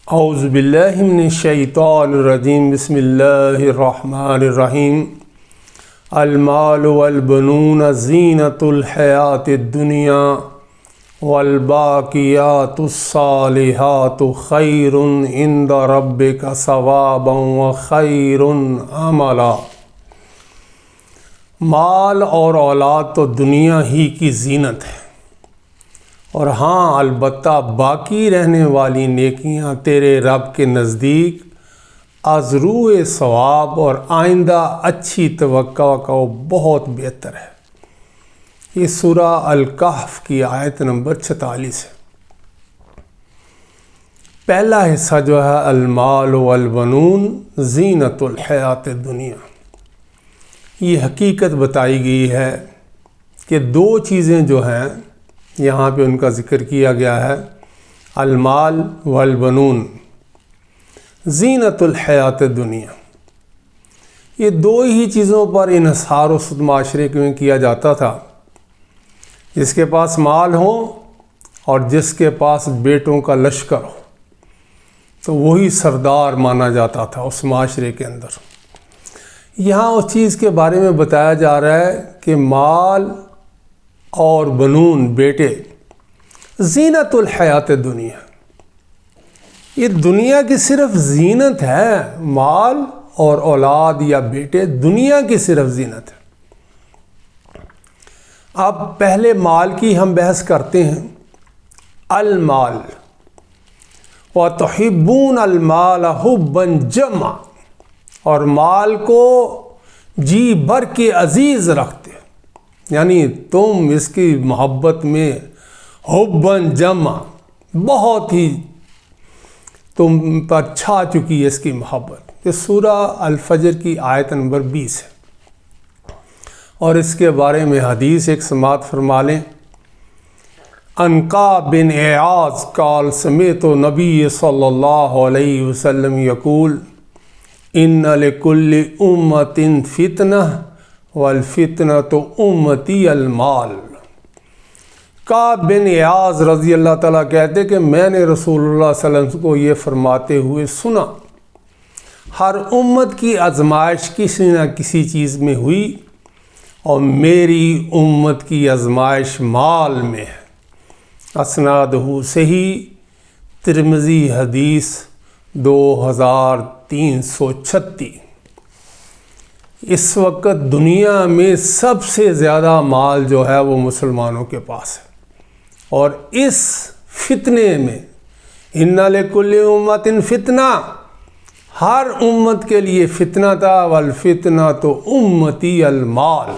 اعوذ باللہ من الشیطان الرجیم بسم اللہ الرحمن الرحیم المال والبنون زینۃ الحیات الدنیا والباقیات الصالحات خیر عند ربک ثوابا وخیر عملا۔ مال اور اولاد تو دنیا ہی کی زینت ہے، اور ہاں البتہ باقی رہنے والی نیکیاں تیرے رب کے نزدیک از روئے ثواب اور آئندہ اچھی توقع کا بہت بہتر ہے۔ یہ سورہ الکہف کی آیت نمبر 46 ہے۔ پہلا حصہ جو ہے المال والبنون زینۃ الحیات الدنیا، یہ حقیقت بتائی گئی ہے کہ دو چیزیں جو ہیں یہاں پہ ان کا ذکر کیا گیا ہے، المال والبنون زینۃ الحیات الدنیا۔ یہ دو ہی چیزوں پر انحصار اس معاشرے میں کیا جاتا تھا، جس کے پاس مال ہو اور جس کے پاس بیٹوں کا لشکر ہو تو وہی سردار مانا جاتا تھا اس معاشرے کے اندر۔ یہاں اس چیز کے بارے میں بتایا جا رہا ہے کہ مال اور بنون بیٹے زینت الحیات دنیا، یہ دنیا کی صرف زینت ہے۔ مال اور اولاد یا بیٹے دنیا کی صرف زینت ہے۔ اب پہلے مال کی ہم بحث کرتے ہیں۔ المال وَتُحِبُّونَ الْمَالَ حُبًّا جَمًّا، اور مال کو جی بھر کے عزیز رکھتے، یعنی تم اس کی محبت میں حبًا جمع، بہت ہی تم پر چھا چکی ہے اس کی محبت۔ یہ سورہ الفجر کی آیت نمبر 20 ہے، اور اس کے بارے میں حدیث ایک سماعت فرما لیں۔ عنقا بن عیاض قال سمعت نبی صلی اللہ علیہ وسلم یقول ان لکل امت فتنہ والفتنۃ امتی المال۔ کعب بن عیاض رضی اللہ تعالیٰ کہتے کہ میں نے رسول اللہ صلی اللہ علیہ وسلم کو یہ فرماتے ہوئے سنا، ہر امت کی آزمائش کسی نہ کسی چیز میں ہوئی، اور میری امت کی آزمائش مال میں ہے۔ اسنادہ صحیح، ترمذی حدیث 2336۔ اس وقت دنیا میں سب سے زیادہ مال جو ہے وہ مسلمانوں کے پاس ہے، اور اس فتنے میں ان لکل امت فتنہ، ہر امت کے لیے فتنہ تھا، والفتنۃ امتی المال،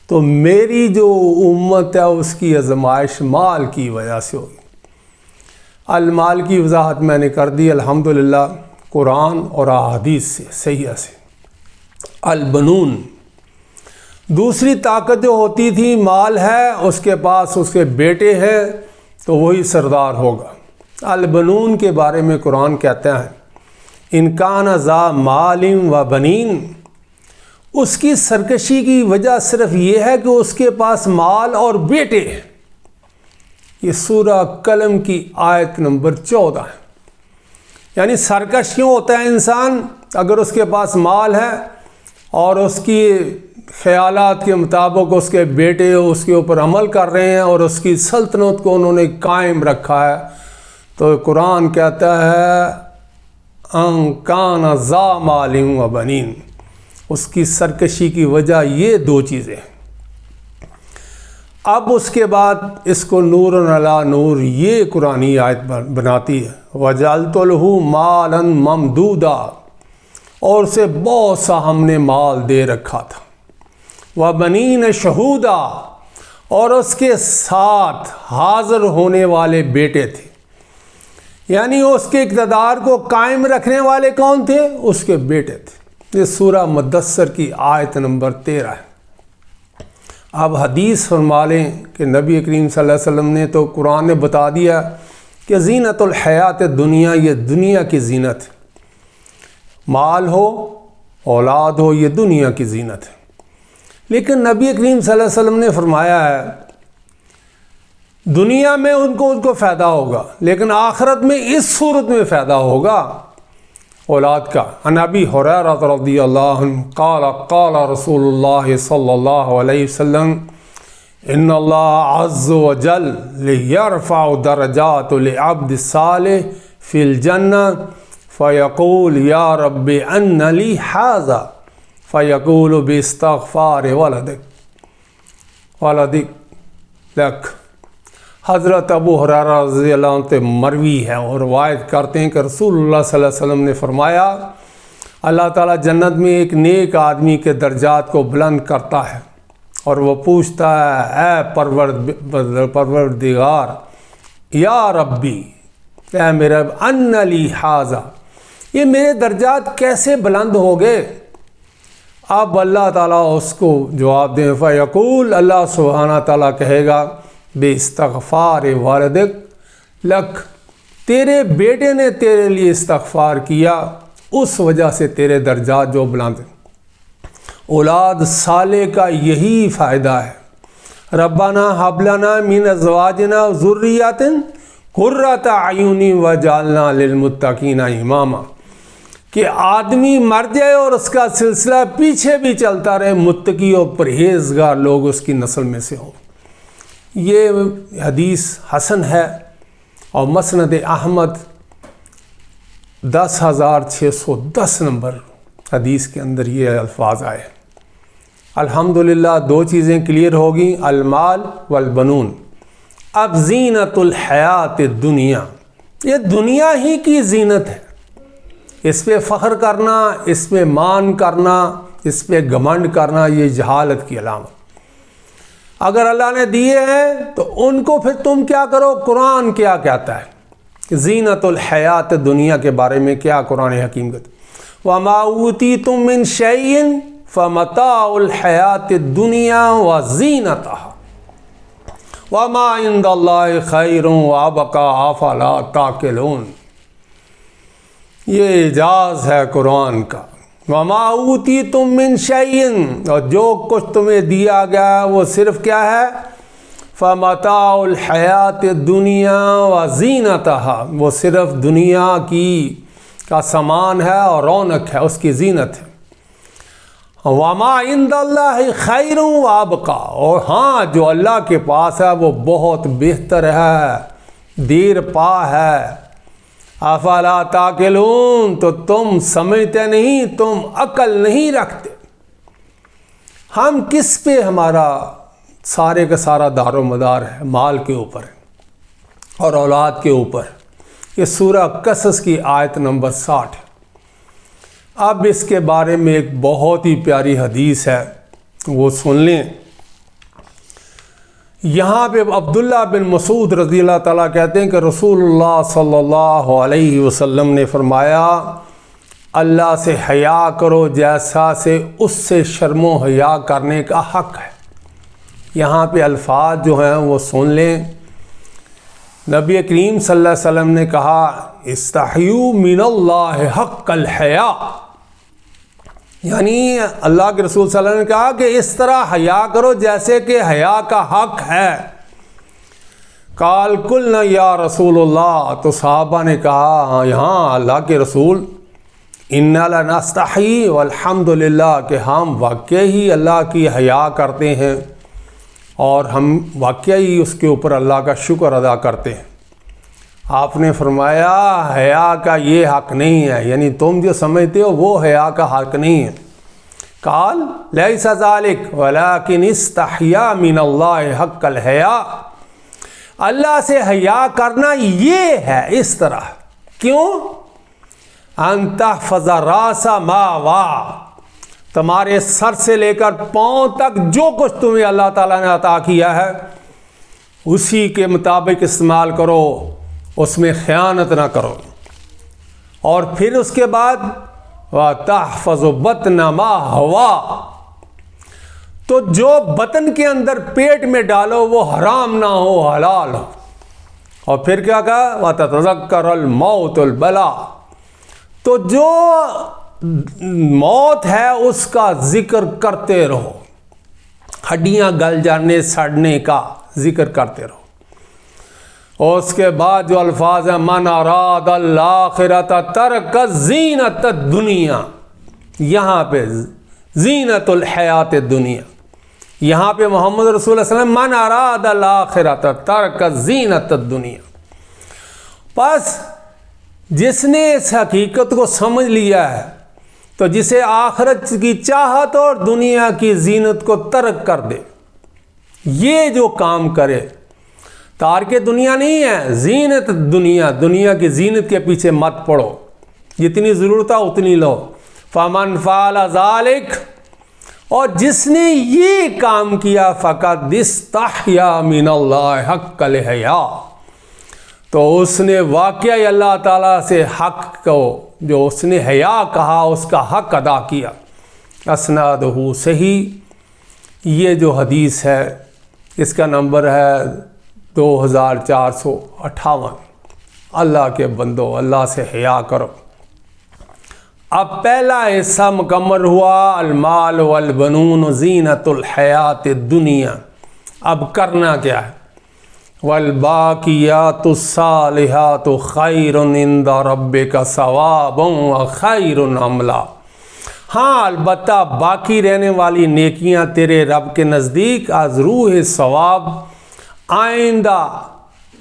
تو میری جو امت ہے اس کی آزمائش مال کی وجہ سے ہوگی۔ المال کی وضاحت میں نے کر دی الحمدللہ قرآن اور احادیث سے صحیح سے۔ البنون، دوسری طاقت جو ہوتی تھی، مال ہے اس کے پاس، اس کے بیٹے ہیں تو وہی سردار ہوگا۔ البنون کے بارے میں قرآن کہتا ہے ان کان ذا مال و بنین، اس کی سرکشی کی وجہ صرف یہ ہے کہ اس کے پاس مال اور بیٹے ہیں۔ یہ سورہ قلم کی آیت نمبر 14 ہے۔ یعنی سرکش کیوں ہوتا ہے انسان؟ اگر اس کے پاس مال ہے اور اس کی خیالات کے مطابق اس کے بیٹے اس کے اوپر عمل کر رہے ہیں اور اس کی سلطنت کو انہوں نے قائم رکھا ہے، تو قرآن کہتا ہے ان کان ذا مال و بنین، اس کی سرکشی کی وجہ یہ دو چیزیں ہیں۔ اب اس کے بعد اس کو نور علی نور یہ قرآنی آیت بناتی ہے، وَجَعَلْتُ لَهُ مَالًا مَمْدُودًا، اور اسے بہت سا ہم نے مال دے رکھا تھا، وَبَنِينَ شَهُودًا، اور اس کے ساتھ حاضر ہونے والے بیٹے تھے۔ یعنی اس کے اقتدار کو قائم رکھنے والے کون تھے؟ اس کے بیٹے تھے۔ یہ سورہ مدثر کی آیت نمبر 13 ہے۔ اب حدیث فرما لیں کہ نبی کریم صلی اللہ علیہ وسلم نے تو قرآن نے بتا دیا کہ زینت الحیات دنیا، یہ دنیا کی زینت ہے۔ مال ہو اولاد ہو یہ دنیا کی زینت ہے، لیکن نبی کریم صلی اللہ علیہ وسلم نے فرمایا ہے دنیا میں ان کو فائدہ ہوگا، لیکن آخرت میں اس صورت میں فائدہ ہوگا اولاد کا۔ عن ابی ہریرہ رضی اللہ عنہ قال قال رسول اللہ صلی اللہ علیہ وسلم ان اللہ عز وجل لیرفع درجات لعبد الصالح فی الجنہ فیقول یا رب ان لی ھذا فیقول باستغفار ولدک لک۔ حضرت ابو ہریرہ رضی اللہ عنہ سے مروی ہے اور روایت کرتے ہیں کہ رسول اللہ صلی اللہ علیہ وسلم نے فرمایا اللہ تعالیٰ جنت میں ایک نیک آدمی کے درجات کو بلند کرتا ہے اور وہ پوچھتا ہے اے پروردگار یا ربی، اے میرے رب، ان لی ھذا، یہ میرے درجات کیسے بلند ہو گئے؟ اب اللہ تعالیٰ اس کو جواب دیں، فیقول، اللہ سبحانہ تعالیٰ کہے گا بے استغفار والدک لک، تیرے بیٹے نے تیرے لیے استغفار کیا، اس وجہ سے تیرے درجات جو بلند ہیں۔ اولاد صالح کا یہی فائدہ ہے۔ ربنا ھب لنا من ازواجنا ذریات قرۃ اعین وجعلنا للمتقین اماما، کہ آدمی مر جائے اور اس کا سلسلہ پیچھے بھی چلتا رہے، متقی اور پرہیزگار لوگ اس کی نسل میں سے ہوں۔ یہ حدیث حسن ہے اور مسند احمد 10,610 نمبر حدیث کے اندر یہ الفاظ آئے۔ الحمدللہ دو چیزیں کلیئر ہوگی، المال والبنون۔ اب زینت الحیات الدنیا، یہ دنیا ہی کی زینت ہے، اس پہ فخر کرنا، اس پہ مان کرنا، اس پہ گھمنڈ کرنا، یہ جہالت کی علامت۔ اگر اللہ نے دیے ہیں تو ان کو پھر تم کیا کرو؟ قرآن کیا کہتا ہے زینت الحیات دنیا کے بارے میں؟ کیا قرآن حکیم کہتا ہے وَمَا أُوتِيتُم مِّن شَيْءٍ فَمَتَاعُ الْحَيَاةِ الدُّنْيَا وَزِينَتُهَا وَمَا عِندَ اللَّهِ خَيْرٌ وَأَبْقَىٰ أَفَلَا تَعْقِلُونَ۔ یہ اعجاز ہے قرآن کا۔ وَمَا أُوتِيتُم مِّن شَيْءٍ، اور جو کچھ تمہیں دیا گیا وہ صرف کیا ہے؟ فَمَتَاعُ الْحَيَاةِ الدُّنْيَا وَزِينَتُهَا، وہ صرف دنیا کا سامان ہے اور رونق ہے، اس کی زینت ہے۔ وَمَا عِندَ اللَّهِ خَيْرٌ وَأَبْقَىٰ، اور ہاں جو اللہ کے پاس ہے وہ بہت بہتر ہے، دیر پا ہے۔ افلا تعقلون، تو تم سمجھتے نہیں، تم عقل نہیں رکھتے۔ ہم کس پہ ہمارا سارے کا سارا دار و مدار ہے؟ مال کے اوپر اور اولاد کے اوپر۔ یہ سورہ قصص کی آیت نمبر 60۔ اب اس کے بارے میں ایک بہت ہی پیاری حدیث ہے، وہ سن لیں۔ یہاں پہ عبداللہ بن مسعود رضی اللہ تعالیٰ کہتے ہیں کہ رسول اللہ صلی اللہ علیہ وسلم نے فرمایا اللہ سے حیا کرو جیسا سے اس سے شرم و حیا کرنے کا حق ہے۔ یہاں پہ الفاظ جو ہیں وہ سن لیں۔ نبی کریم صلی اللہ علیہ وسلم نے کہا استحیوا من اللہ حق الحیا، یعنی اللہ کے رسول صلی اللہ علیہ وسلم نے کہا کہ اس طرح حیا کرو جیسے کہ حیا کا حق ہے۔ قال قلنا یا رسول اللہ، تو صحابہ نے کہا ہاں اللہ کے رسول، انا لنستحی والحمد للہ، کہ ہم واقعی اللہ کی حیا کرتے ہیں اور ہم واقعی اس کے اوپر اللہ کا شکر ادا کرتے ہیں۔ آپ نے فرمایا حیا کا یہ حق نہیں ہے، یعنی تم جو سمجھتے ہو وہ حیا کا حق نہیں ہے۔ قال لیس ذلک ولکن استحیا من اللہ حق الحیا، اللہ سے حیا کرنا یہ ہے اس طرح۔ کیوں؟ ان تحفظ راس ما وا، تمہارے سر سے لے کر پاؤں تک جو کچھ تمہیں اللہ تعالیٰ نے عطا کیا ہے اسی کے مطابق استعمال کرو، اس میں خیانت نہ کرو۔ اور پھر اس کے بعد وَتَحْفَظُ بَطْنَ مَا هَوَا، تو جو بطن کے اندر پیٹ میں ڈالو وہ حرام نہ ہو، حلال ہو۔ اور پھر کیا کہا وَتَتَذَكَّرَ الْمَوْتُ الْبَلَا، تو جو موت ہے اس کا ذکر کرتے رہو، ہڈیاں گل جانے سڑنے کا ذکر کرتے رہو۔ اور اس کے بعد جو الفاظ ہیں من اراد الآخرۃ ترک زینت الدنیا، یہاں پہ زینت الحیات الدنیا، یہاں پہ محمد رسول اللہ صلی اللہ علیہ وسلم من اراد الآخرۃ ترک زینت الدنیا۔ پس جس نے اس حقیقت کو سمجھ لیا ہے تو جسے آخرت کی چاہت اور دنیا کی زینت کو ترک کر دے، یہ جو کام کرے، تارک دنیا نہیں ہے، زینت دنیا، دنیا کی زینت کے پیچھے مت پڑو، جتنی ضرورت ہے اتنی لو۔ فمن فعل ذلک، اور جس نے یہ کام کیا، فقد استحیا من اللہ حق الحیا، تو اس نے واقعی اللہ تعالیٰ سے حق کو، جو اس نے حیا کہا، اس کا حق ادا کیا۔ اسنادہ صحیح، یہ جو حدیث ہے اس کا نمبر ہے 2458۔ اللہ کے بندو، اللہ سے حیا کرو۔ اب پہلا حصہ مکمل ہوا، المال والبنون زینت الحیات الدنیا۔ اب کرنا کیا ہے؟ والباقیات الصالحات خیر عند ربک ثوابا وخیر عملا۔ ہاں البتہ باقی رہنے والی نیکیاں تیرے رب کے نزدیک از روح ثواب، آئندہ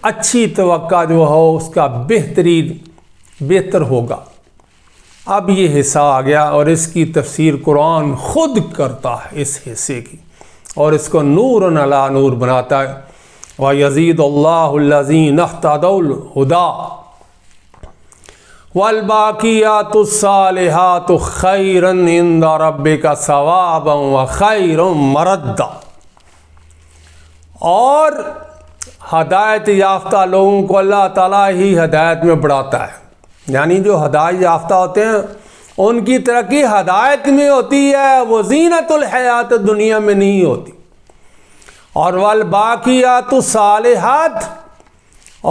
اچھی توقع جو ہو اس کا بہتر ہوگا۔ اب یہ حصہ آ گیا اور اس کی تفسیر قرآن خود کرتا ہے اس حصے کی، اور اس کو نور علی نور بناتا ہے۔ وَيَزِيدُ اللَّهُ الَّذِينَ اهْتَدَوْا الْهُدَىٰ وَالْبَاقِيَاتُ الصَّالِحَاتُ خَيْرٌ عِندَ رَبِّكَ ثَوَابًا وَخَيْرٌ مَرَدًّا۔ اور ہدایت یافتہ لوگوں کو اللہ تعالیٰ ہی ہدایت میں بڑھاتا ہے، یعنی جو ہدایت یافتہ ہوتے ہیں ان کی ترقی ہدایت میں ہوتی ہے، وہ زینت الحیات دنیا میں نہیں ہوتی۔ اور والباقیات الصالحات،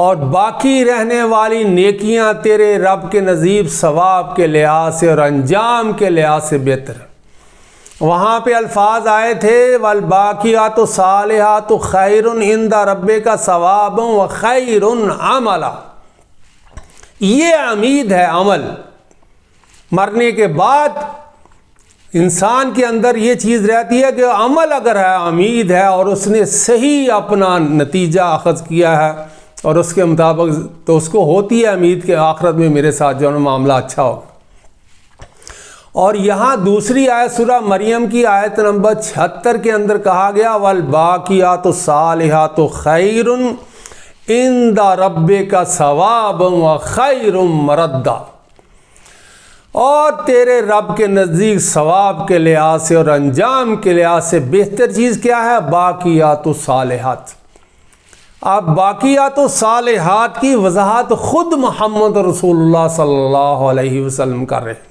اور باقی رہنے والی نیکیاں تیرے رب کے نزدیک ثواب کے لحاظ سے اور انجام کے لحاظ سے بہتر ہے۔ وہاں پہ الفاظ آئے تھے والباقیات الصالحات خیر عند ربک ثوابا وخیر عملا۔ یہ امید ہے عمل، مرنے کے بعد انسان کے اندر یہ چیز رہتی ہے کہ عمل اگر ہے، امید ہے، اور اس نے صحیح اپنا نتیجہ اخذ کیا ہے اور اس کے مطابق، تو اس کو ہوتی ہے امید کہ آخرت میں میرے ساتھ جو ہے معاملہ اچھا ہوگا۔ اور یہاں دوسری آیت سورہ مریم کی آیت نمبر 76 کے اندر کہا گیا والباقیات الصالحات خیر عند ربک ثوابا وخیر مردا۔ اور تیرے رب کے نزدیک ثواب کے لحاظ سے اور انجام کے لحاظ سے بہتر چیز کیا ہے؟ باقیات الصالحات۔ اب باقیات الصالحات کی وضاحت خود محمد رسول اللہ صلی اللہ علیہ وسلم کر رہے ہیں۔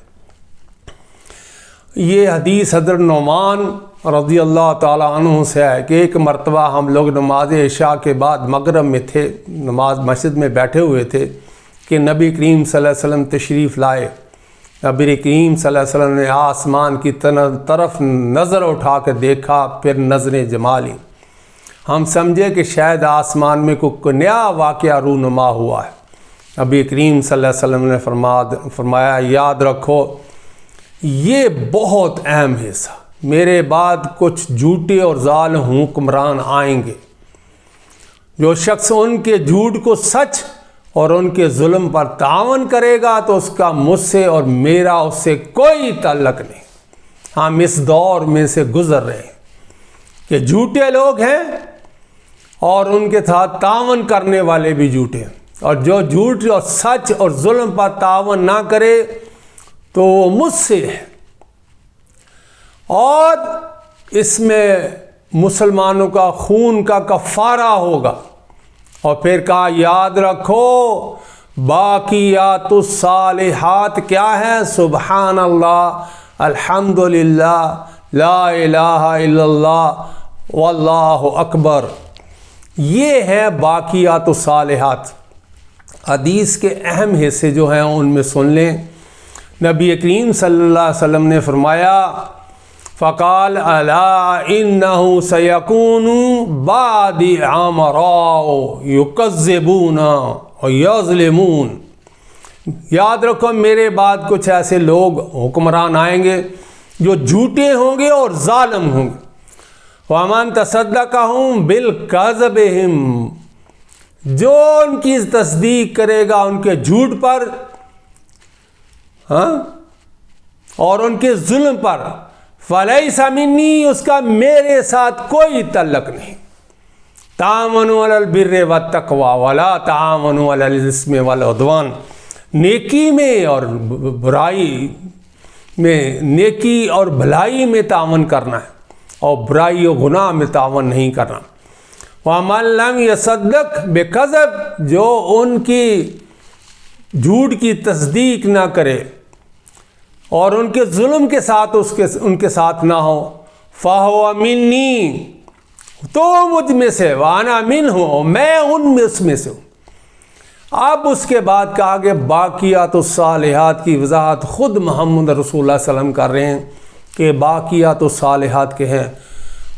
یہ حدیث حضرت نعمان رضی اللہ تعالیٰ عنہ سے ہے کہ ایک مرتبہ ہم لوگ نماز عشاء کے بعد مغرب میں تھے، نماز مسجد میں بیٹھے ہوئے تھے کہ نبی کریم صلی اللہ علیہ وسلم تشریف لائے۔ نبی کریم صلی اللہ علیہ وسلم نے آسمان کی طرف نظر اٹھا کے دیکھا، پھر نظریں جما لیں۔ ہم سمجھے کہ شاید آسمان میں کوئی نیا واقعہ رونما ہوا ہے۔ نبی کریم صلی اللہ علیہ وسلم نے فرمایا یاد رکھو یہ بہت اہم حصہ، میرے بعد کچھ جھوٹے اور ظالم حکمران آئیں گے، جو شخص ان کے جھوٹ کو سچ اور ان کے ظلم پر تعاون کرے گا تو اس کا مجھ سے اور میرا اس سے کوئی تعلق نہیں۔ ہم اس دور میں سے گزر رہے ہیں کہ جھوٹے لوگ ہیں اور ان کے ساتھ تعاون کرنے والے بھی جھوٹے ہیں، اور جو جھوٹ اور سچ اور ظلم پر تعاون نہ کرے تو وہ مجھ سے ہے۔ اور اس میں مسلمانوں کا خون کا کفارہ ہوگا۔ اور پھر کہا یاد رکھو باقیات الصالحات کیا ہے؟ سبحان اللہ، الحمدللہ، لا الہ الا اللہ، واللہ اکبر۔ یہ ہے باقیات الصالحات۔ حدیث کے اہم حصے جو ہیں ان میں سن لیں۔ نبی کریم صلی اللہ علیہ وسلم نے فرمایا فقال الا انه سيكون بعد امراء يكذبون ويظلمون، یاد رکھو میرے بعد کچھ ایسے لوگ حکمران آئیں گے جو جھوٹے ہوں گے اور ظالم ہوں گے. وَمَن تَصَدَّقَهُمْ بِالْكَذِبِهِمْ، جو ان کی تصدیق کرے گا ان کے جھوٹ پر اور ان کے ظلم پر، فَلَيْسَ مِنِّي، اس کا میرے ساتھ کوئی تعلق نہیں. تَعَاوَنُوا عَلَى الْبِرِّ وَالتَّقْوَىٰ وَلَا تَعَاوَنُوا عَلَى الْإِثْمِ وَالْعُدْوَانِ، نیکی میں اور برائی میں، نیکی اور بھلائی میں تعاون کرنا ہے اور برائی و گناہ میں تعاون نہیں کرنا. وَمَن لَّمْ يَصَدِّقْ بِالْكَذِبِ، جو ان کی جھوٹ کی تصدیق نہ کرے اور ان کے ظلم کے ساتھ ان کے ساتھ نہ ہو، فَهُوَ مِنِّي، تو مجھ میں سے، وَأَنَا مِنْهُ، میں ان میں اس میں سے ہوں. اب اس کے بعد کہا کہ باقیات الصالحات کی وضاحت خود محمد رسول اللہ صلی اللہ علیہ وسلم کر رہے ہیں کہ باقیات الصالحات کے ہیں.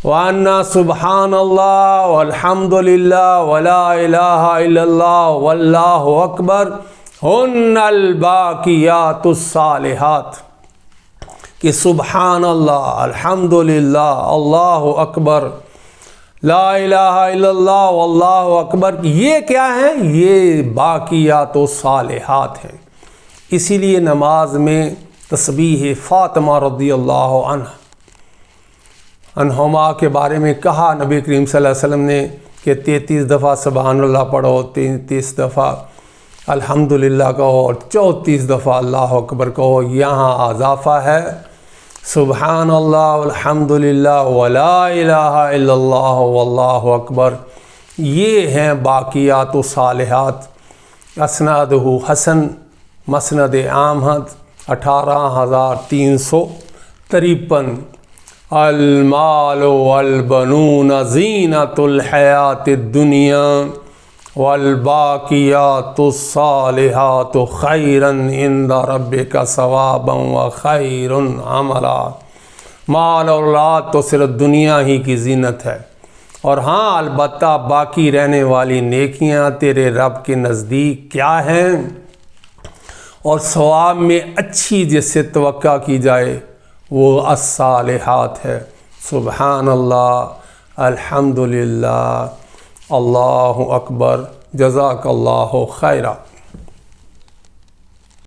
وَأَنَّا سُبْحَانَ اللَّهِ وَالْحَمْدُ لِلَّهِ وَلَا إِلَٰهَ إِلَّا اللَّهُ وَاللَّهُ أَكْبَرُ هُنَّ الْبَاقِيَاتُ الصَّالِحَات، کہ سبحان اللہ، الحمد للہ، اللہ اکبر، لا الہ الا اللہ واللہ اکبر، یہ کیا ہیں؟ یہ باقیات و صالحات ہیں. اسی لیے نماز میں تسبیح فاطمہ رضی اللہ عنہما کے بارے میں کہا نبی کریم صلی اللہ علیہ وسلم نے کہ 33 دفعہ سبحان اللہ پڑھو، 33 دفعہ الحمدللہ کہو اور 34 دفعہ اللہ اکبر کہو. یہاں اضافہ ہے سبحان اللہ والحمدللہ ولا الہ الا اللہ واللہ اکبر. یہ ہیں باقیات و صالحات. اسنادہ حسن، مسند احمد 18353. المال والبنون زینۃ الحیات الدنیا والباقیات الصالحات خیرا عند ربک ثوابا وخیر عملا. مال اور اولاد تو صرف دنیا ہی کی زینت ہے، اور ہاں البتہ باقی رہنے والی نیکیاں تیرے رب کے نزدیک کیا ہیں، اور ثواب میں اچھی جس سے توقع کی جائے وہ الصالحات ہے. سبحان اللہ، الحمدللہ، اللہ اکبر، جزاک اللہ خیرہ.